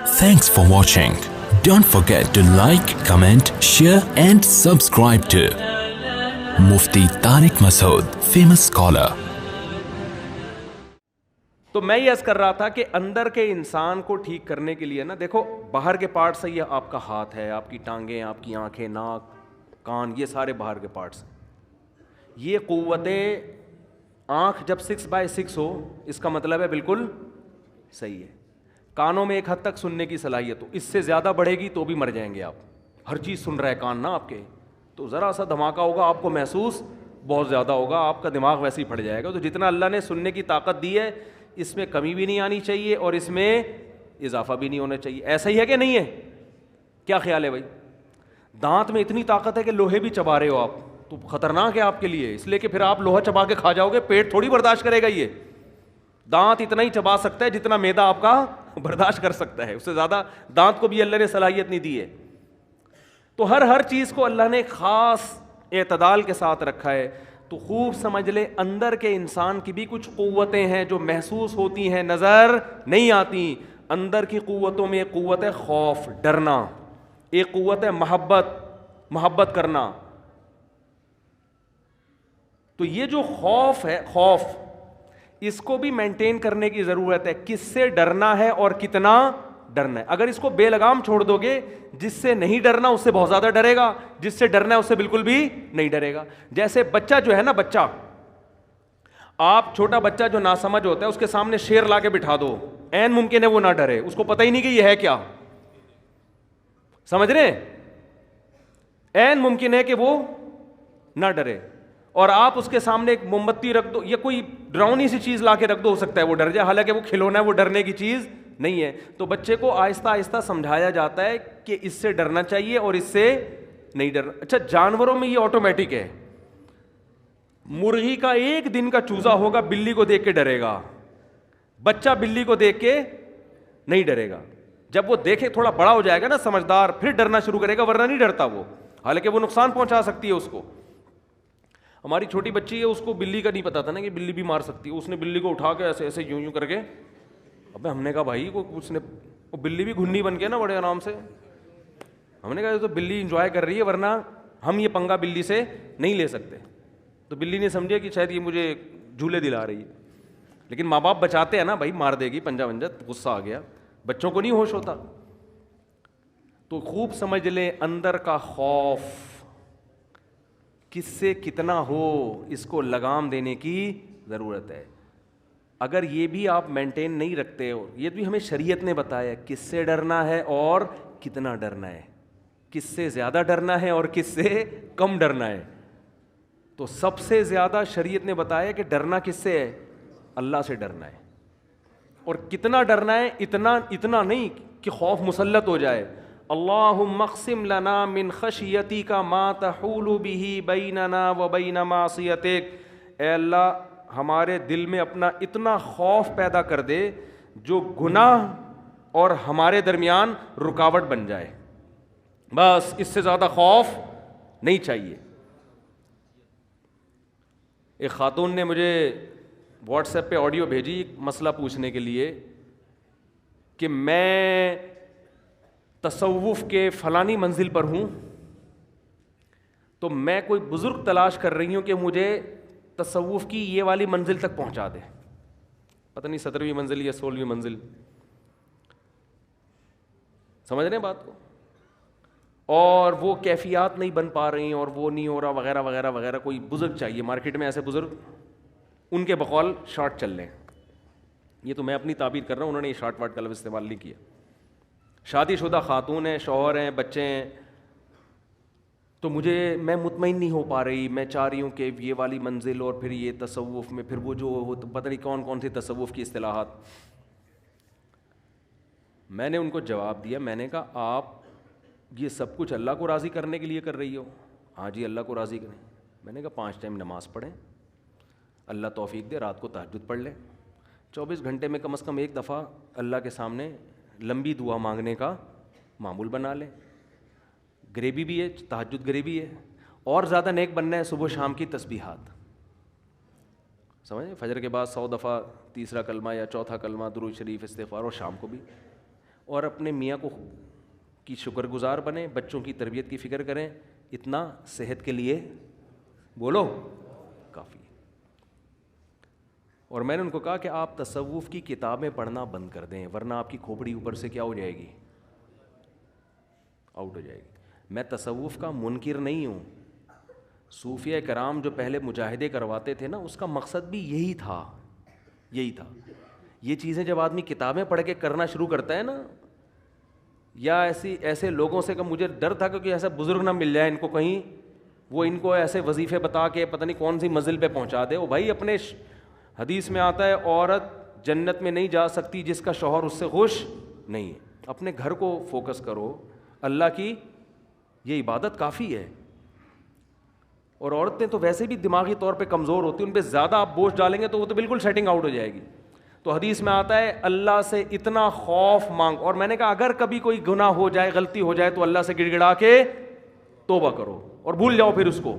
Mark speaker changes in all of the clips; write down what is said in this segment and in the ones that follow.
Speaker 1: Thanks for watching. Don't forget to like, comment, share and subscribe to Mufti Tariq Masood, famous scholar.
Speaker 2: تو میں یہ عرض کر رہا تھا کہ اندر کے انسان کو ٹھیک کرنے کے لیے نا، دیکھو باہر کے پارٹس ہے، یہ آپ کا ہاتھ ہے، آپ کی ٹانگیں، آپ کی آنکھیں، ناک، کان، یہ سارے باہر کے پارٹس ہیں. یہ قوتیں، آنکھ جب 6/6 ہو اس کا مطلب ہے بالکل صحیح ہے. کانوں میں ایک حد تک سننے کی صلاحیت ہو، اس سے زیادہ بڑھے گی تو بھی مر جائیں گے آپ. ہر چیز سن رہا ہے کان نا آپ کے، تو ذرا سا دھماکہ ہوگا آپ کو محسوس بہت زیادہ ہوگا، آپ کا دماغ ویسے ہی پھٹ جائے گا. تو جتنا اللہ نے سننے کی طاقت دی ہے اس میں کمی بھی نہیں آنی چاہیے اور اس میں اضافہ بھی نہیں ہونا چاہیے. ایسا ہی ہے کہ نہیں ہے؟ کیا خیال ہے بھائی؟ دانت میں اتنی طاقت ہے کہ لوہے بھی چبا رہے ہو آپ، تو خطرناک ہے آپ کے لیے، اس لیے کہ پھر آپ لوہا چبا کے کھا جاؤ گے، پیٹ تھوڑی برداشت کرے گا. یہ دانت اتنا ہی چبا سکتا ہے جتنا میدا آپ کا برداشت کر سکتا ہے، اس سے زیادہ دانت کو بھی اللہ نے صلاحیت نہیں دی ہے. تو ہر چیز کو اللہ نے خاص اعتدال کے ساتھ رکھا ہے. تو خوب سمجھ لے، اندر کے انسان کی بھی کچھ قوتیں ہیں جو محسوس ہوتی ہیں، نظر نہیں آتی. اندر کی قوتوں میں ایک قوت ہے خوف، ڈرنا، ایک قوت ہے محبت کرنا. تو یہ جو خوف ہے، خوف اس کو بھی مینٹین کرنے کی ضرورت ہے. کس سے ڈرنا ہے اور کتنا ڈرنا ہے. اگر اس کو بے لگام چھوڑ دو گے، جس سے نہیں ڈرنا اس سے بہت زیادہ ڈرے گا، جس سے ڈرنا ہے اس سے بالکل بھی نہیں ڈرے گا. جیسے بچہ جو ہے نا، بچہ، آپ چھوٹا بچہ جو ناسمجھ ہوتا ہے اس کے سامنے شیر لا کے بٹھا دو، عین ممکن ہے وہ نہ ڈرے، اس کو پتہ ہی نہیں کہ یہ ہے کیا. سمجھ رہے؟ عین ممکن ہے کہ وہ نہ ڈرے. اور آپ اس کے سامنے ایک موم بتی رکھ دو یا کوئی ڈراؤنی سی چیز لا کے رکھ دو، ہو سکتا ہے وہ ڈر جائے، حالانکہ وہ کھلونا ہے، وہ ڈرنے کی چیز نہیں ہے. تو بچے کو آہستہ آہستہ سمجھایا جاتا ہے کہ اس سے ڈرنا چاہیے اور اس سے نہیں ڈرنا. اچھا، جانوروں میں یہ آٹومیٹک ہے. مرغی کا ایک دن کا چوزا ہوگا، بلی کو دیکھ کے ڈرے گا، بچہ بلی کو دیکھ کے نہیں ڈرے گا. جب وہ دیکھے تھوڑا بڑا ہو جائے گا نا، سمجھدار، پھر ڈرنا شروع کرے گا، ورنہ نہیں ڈرتا وہ، حالانکہ وہ نقصان پہنچا سکتی ہے اس کو. ہماری چھوٹی بچی ہے، اس کو بلی کا نہیں پتا تھا نا کہ بلی بھی مار سکتی ہے. اس نے بلی کو اٹھا کے ایسے ایسے یوں کر کے، ابے ہم نے کہا بھائی اس نے، وہ بلی بھی گھنی بن کے نا بڑے آرام سے، ہم نے کہا یہ تو بلی انجوائے کر رہی ہے، ورنہ ہم یہ پنگا بلی سے نہیں لے سکتے. تو بلی نے سمجھا کہ شاید یہ مجھے جھولے دلا رہی ہے. لیکن ماں باپ بچاتے ہیں نا بھائی، مار دے گی پنجہ ونجہ، غصہ آ گیا، بچوں کو نہیں ہوش ہوتا. تو خوب سمجھ لیں، اندر کا خوف کس سے کتنا ہو، اس کو لگام دینے کی ضرورت ہے. اگر یہ بھی آپ مینٹین نہیں رکھتے ہو، یہ بھی ہمیں شریعت نے بتایا کس سے ڈرنا ہے اور کتنا ڈرنا ہے، کس سے زیادہ ڈرنا ہے اور کس سے کم ڈرنا ہے. تو سب سے زیادہ شریعت نے بتایا کہ ڈرنا کس سے ہے، اللہ سے ڈرنا ہے. اور کتنا ڈرنا ہے، اتنا نہیں کہ خوف مسلط ہو جائے. اللہم اقسم لنا من خشیتک ما تحول بہ بیننا وبین معصیتک. اے اللہ، ہمارے دل میں اپنا اتنا خوف پیدا کر دے جو گناہ اور ہمارے درمیان رکاوٹ بن جائے. بس اس سے زیادہ خوف نہیں چاہیے. ایک خاتون نے مجھے واٹس ایپ پہ آڈیو بھیجی مسئلہ پوچھنے کے لیے کہ میں تصوف کے فلانی منزل پر ہوں، تو میں کوئی بزرگ تلاش کر رہی ہوں کہ مجھے تصوف کی یہ والی منزل تک پہنچا دے. پتہ نہیں 17ویں منزل یا 16ویں منزل، سمجھ رہے ہیں بات کو. اور وہ کیفیات نہیں بن پا رہی، اور وہ نہیں ہو رہا، وغیرہ وغیرہ وغیرہ. کوئی بزرگ چاہیے مارکیٹ میں، ایسے بزرگ، ان کے بقول شارٹ چل لیں. یہ تو میں اپنی تعبیر کر رہا ہوں، انہوں نے یہ شارٹ واٹ کا لفظ استعمال نہیں کیا. شادی شدہ خاتون ہیں، شوہر ہیں، بچے ہیں. تو میں مطمئن نہیں ہو پا رہی، میں چاہ رہی ہوں کہ یہ والی منزل اور پھر یہ تصوف میں، پھر وہ جو پتہ نہیں کون کون سی تصوف کی اصطلاحات. میں نے ان کو جواب دیا، میں نے کہا آپ یہ سب کچھ اللہ کو راضی کرنے کے لیے کر رہی ہو؟ ہاں جی، اللہ کو راضی کریں. میں نے کہا 5 ٹائم نماز پڑھیں، اللہ توفیق دے رات کو تہجد پڑھ لیں، 24 گھنٹے میں کم از کم ایک دفعہ اللہ کے سامنے لمبی دعا مانگنے کا معمول بنا لیں. گریبی بھی ہے، تہجد گریبی ہے. اور زیادہ نیک بننا ہے، صبح شام کی تسبیحات، سمجھیں، فجر کے بعد 100 دفعہ تیسرا کلمہ یا چوتھا کلمہ، درود شریف، استغفار، اور شام کو بھی. اور اپنے میاں کو کی شکر گزار بنیں, بچوں کی تربیت کی فکر کریں, اتنا صحت کے لیے بولو کافی. اور میں نے ان کو کہا کہ آپ تصوف کی کتابیں پڑھنا بند کر دیں, ورنہ آپ کی کھوپڑی اوپر سے کیا ہو جائے گی, آؤٹ ہو جائے گی. میں تصوف کا منکر نہیں ہوں. صوفیہ کرام جو پہلے مجاہدے کرواتے تھے نا, اس کا مقصد بھی یہی تھا. یہ چیزیں جب آدمی کتابیں پڑھ کے کرنا شروع کرتا ہے نا, یا ایسے لوگوں سے کہ مجھے ڈر تھا کہ ایسا بزرگ نہ مل جائے ان کو کہیں, وہ ان کو ایسے وظیفے بتا کے پتہ نہیں کون سی منزل پہ پہنچا دے. وہ بھائی اپنے حدیث میں آتا ہے عورت جنت میں نہیں جا سکتی جس کا شوہر اس سے خوش نہیں ہے. اپنے گھر کو فوکس کرو, اللہ کی یہ عبادت کافی ہے. اور عورتیں تو ویسے بھی دماغی طور پہ کمزور ہوتی ہیں, ان پہ زیادہ آپ بوجھ ڈالیں گے تو وہ تو بالکل سیٹنگ آؤٹ ہو جائے گی. تو حدیث میں آتا ہے اللہ سے اتنا خوف مانگ. اور میں نے کہا اگر کبھی کوئی گناہ ہو جائے, غلطی ہو جائے, تو اللہ سے گڑ گڑا کے توبہ کرو اور بھول جاؤ پھر اس کو.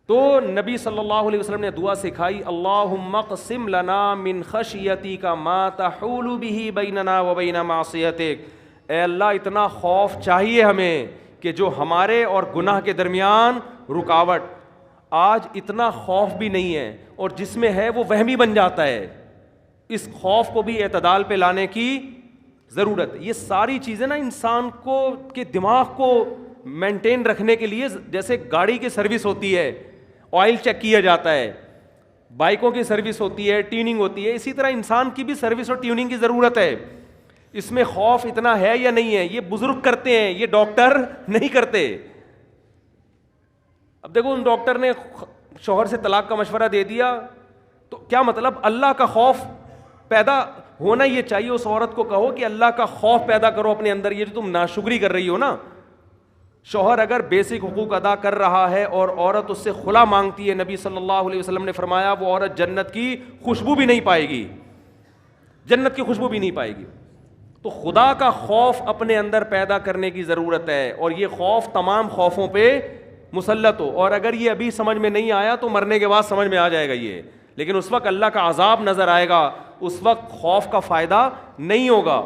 Speaker 2: تو نبی صلی اللہ علیہ وسلم نے دعا سکھائی, اللہم اقسم لنا من خشیتک ما تحول بہ بیننا وبین معصیتک. اے اللہ اتنا خوف چاہیے ہمیں کہ جو ہمارے اور گناہ کے درمیان رکاوٹ. آج اتنا خوف بھی نہیں ہے, اور جس میں ہے وہ وہمی بن جاتا ہے. اس خوف کو بھی اعتدال پہ لانے کی ضرورت ہے. یہ ساری چیزیں نا انسان کو کے دماغ کو مینٹین رکھنے کے لیے, جیسے گاڑی کی سروس ہوتی ہے, آئل چیک کیا جاتا ہے, بائکوں کی سروس ہوتی ہے, ٹیوننگ ہوتی ہے, اسی طرح انسان کی بھی سروس اور ٹیوننگ کی ضرورت ہے. اس میں خوف اتنا ہے یا نہیں ہے, یہ بزرگ کرتے ہیں, یہ ڈاکٹر نہیں کرتے. اب دیکھو ان ڈاکٹر نے شوہر سے طلاق کا مشورہ دے دیا, تو کیا مطلب, اللہ کا خوف پیدا ہونا یہ چاہیے. اس عورت کو کہو کہ اللہ کا خوف پیدا کرو اپنے اندر. یہ جو تم ناشکری کر رہی ہو نا, شوہر اگر بیسک حقوق ادا کر رہا ہے اور عورت اس سے خلا مانگتی ہے, نبی صلی اللہ علیہ وسلم نے فرمایا وہ عورت جنت کی خوشبو بھی نہیں پائے گی, جنت کی خوشبو بھی نہیں پائے گی. تو خدا کا خوف اپنے اندر پیدا کرنے کی ضرورت ہے, اور یہ خوف تمام خوفوں پہ مسلط ہو. اور اگر یہ ابھی سمجھ میں نہیں آیا تو مرنے کے بعد سمجھ میں آ جائے گا یہ, لیکن اس وقت اللہ کا عذاب نظر آئے گا, اس وقت خوف کا فائدہ نہیں ہوگا.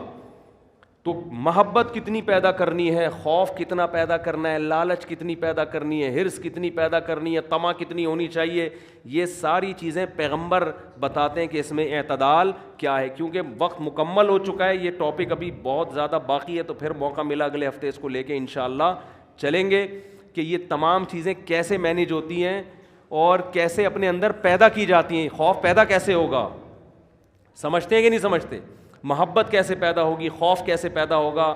Speaker 2: تو محبت کتنی پیدا کرنی ہے, خوف کتنا پیدا کرنا ہے, لالچ کتنی پیدا کرنی ہے, حرص کتنی پیدا کرنی ہے, طمع کتنی ہونی چاہیے, یہ ساری چیزیں پیغمبر بتاتے ہیں کہ اس میں اعتدال کیا ہے. کیونکہ وقت مکمل ہو چکا ہے, یہ ٹاپک ابھی بہت زیادہ باقی ہے, تو پھر موقع ملا اگلے ہفتے اس کو لے کے انشاءاللہ چلیں گے کہ یہ تمام چیزیں کیسے مینیج ہوتی ہیں اور کیسے اپنے اندر پیدا کی جاتی ہیں. خوف پیدا کیسے ہوگا, سمجھتے ہیں کہ نہیں سمجھتے؟ محبت کیسے پیدا ہوگی, خوف کیسے پیدا ہوگا,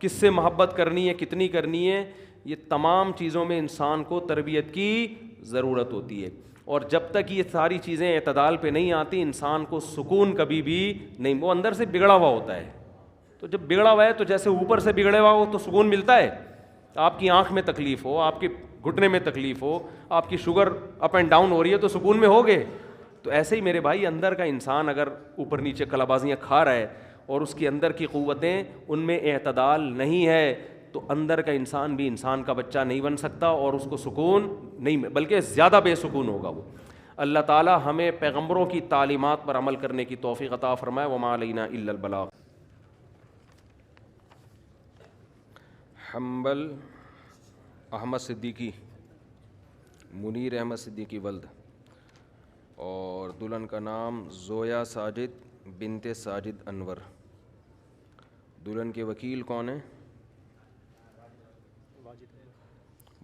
Speaker 2: کس سے محبت کرنی ہے, کتنی کرنی ہے, یہ تمام چیزوں میں انسان کو تربیت کی ضرورت ہوتی ہے. اور جب تک یہ ساری چیزیں اعتدال پہ نہیں آتی, انسان کو سکون کبھی بھی نہیں, وہ اندر سے بگڑا ہوا ہوتا ہے. تو جب بگڑا ہوا ہے تو جیسے اوپر سے بگڑے ہوا ہو تو سکون ملتا ہے. آپ کی آنکھ میں تکلیف ہو, آپ کے گھٹنے میں تکلیف ہو, آپ کی شوگر اپ اینڈ ڈاؤن ہو رہی ہے تو سکون میں ہوگے. تو ایسے ہی میرے بھائی اندر کا انسان اگر اوپر نیچے کلابازیاں کھا رہا ہے اور اس کے اندر کی قوتیں ان میں اعتدال نہیں ہے, تو اندر کا انسان بھی انسان کا بچہ نہیں بن سکتا, اور اس کو سکون نہیں, بلکہ زیادہ بے سکون ہوگا وہ. اللہ تعالی ہمیں پیغمبروں کی تعلیمات پر عمل کرنے کی توفیق عطا فرمائے. وما علینا الا البلاغ. حنبل احمد صدیقی, منیر احمد صدیقی ولد, اور دلہن کا نام زویا ساجد بنت ساجد انور. دلہن کے وکیل کون ہیں؟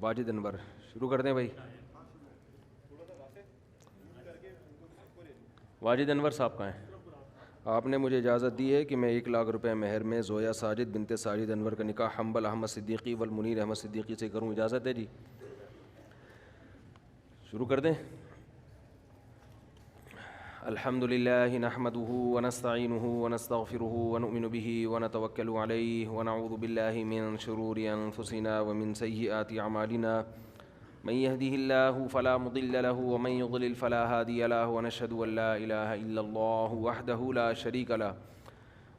Speaker 2: واجد انور. شروع کر دیں بھائی. واجد انور صاحب کہاں ہیں؟ آپ نے مجھے اجازت دی ہے کہ میں 1 لاکھ روپے مہر میں زویا ساجد بنت ساجد انور کا نکاح حنبل احمد صدیقی والمنیر احمد صدیقی سے کروں, اجازت ہے جی؟ شروع کر دیں. الحمد للہ نحمده ونستعینه ونستغفره ونؤمن به ونتوکل علیہ ونعوذ باللہ من شرور انفسنا ومن سیئات اعمالنا, من يهده الله فلا مضل له ومن يضلل فلا هادي له, ونشهد ان لا اله الا الله وحده لا شريك له,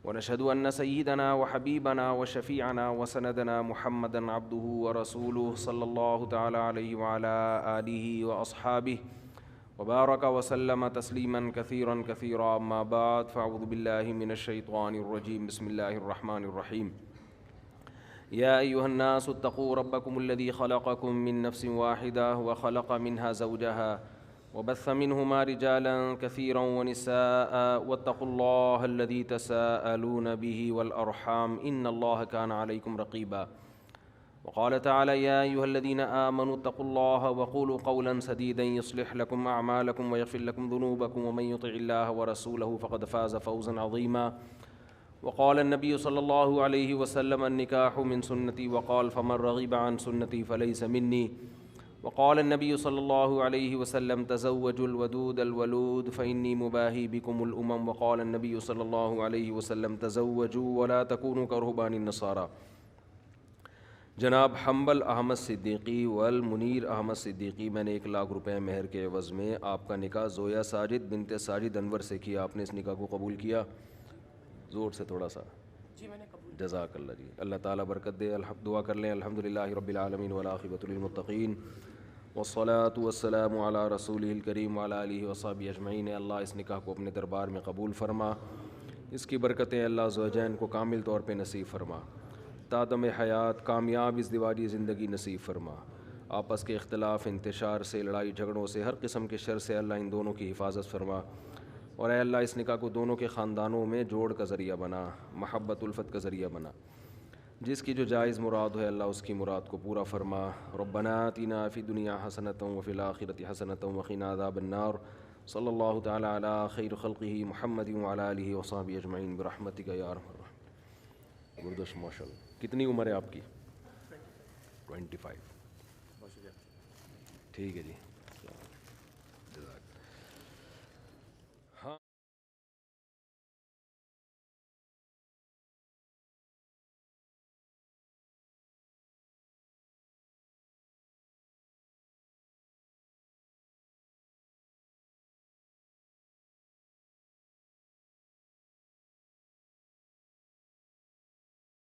Speaker 2: ونشهد ان سيدنا وحبيبنا وشفيعنا وسندنا محمدا عبده ورسوله صلى الله تعالى عليه وعلى آله وأصحابه وبارك وسلم تسليما كثيرا كثيرا. أما بعد فأعوذ بالله من الشيطان الرجيم. بسم الله الرحمن الرحيم. يا أيها الناس اتقوا ربكم الذي خلقكم من نفس واحدة وخلق منها زوجها وبث منهما رجالا كثيرا ونساء واتقوا الله الذي تساءلون به والأرحام إن الله كان عليكم رقيبا. وقال تعالى يا أيها الذين آمنوا اتقوا الله وقولوا قولا سديدا يصلح لكم أعمالكم ويغفر لكم ذنوبكم ومن يطع الله ورسوله فقد فاز فوزا عظيما. وقال النبي صلى الله عليه وسلم النكاح من سنتي وقال فمن رغب عن سنتي فليس مني. وقال النبي صلى الله عليه وسلم تزوجوا الودود الولود فإني مباهي بكم الأمم. وقال النبي صلى الله عليه وسلم تزوجوا ولا تكونوا كرهبان النصارى. جناب حنبل احمد صدیقی والمنیر احمد صدیقی، میں نے 1 لاکھ روپے مہر کے عوض میں آپ کا نکاح زویا ساجد بنت ساجد انور سے کیا. آپ نے اس نکاح کو قبول کیا؟ زور سے تھوڑا سا.
Speaker 3: جی میں نے قبول.
Speaker 2: جزاک اللہ جی. اللہ تعالیٰ برکت دے. دعا کر لیں. الحمدللہ رب العالمین والعاقبۃ للمتقین والصلاۃ والسلام علی رسولہ الکریم وعلی آلہ وصحبہ اجمعین. اللہ اس نکاح کو اپنے دربار میں قبول فرما. اس کی برکتیں اللہ زوجین کو کامل طور پہ نصیب فرما. تادم حیات کامیاب ازدواجی زندگی نصیب فرما. آپس کے اختلاف انتشار سے، لڑائی جھگڑوں سے، ہر قسم کے شر سے اللہ ان دونوں کی حفاظت فرما. اور اے اللہ اس نکاح کو دونوں کے خاندانوں میں جوڑ کا ذریعہ بنا، محبت الفت کا ذریعہ بنا. جس کی جو جائز مراد ہے اللہ اس کی مراد کو پورا فرما. ربنا آتنا فی الدنیا حسنۃ وفی الآخرۃ حسنۃ وقنا عذاب النار. صلی اللہ تعالی علی خیر خلقہ محمد وعلی آلہ وصحبہ اجمعین برحمتک یا ارحم الراحمین. گردش ماشاء اللہ. کتنی عمر ہے آپ کی؟ 25. ٹھیک ہے جی.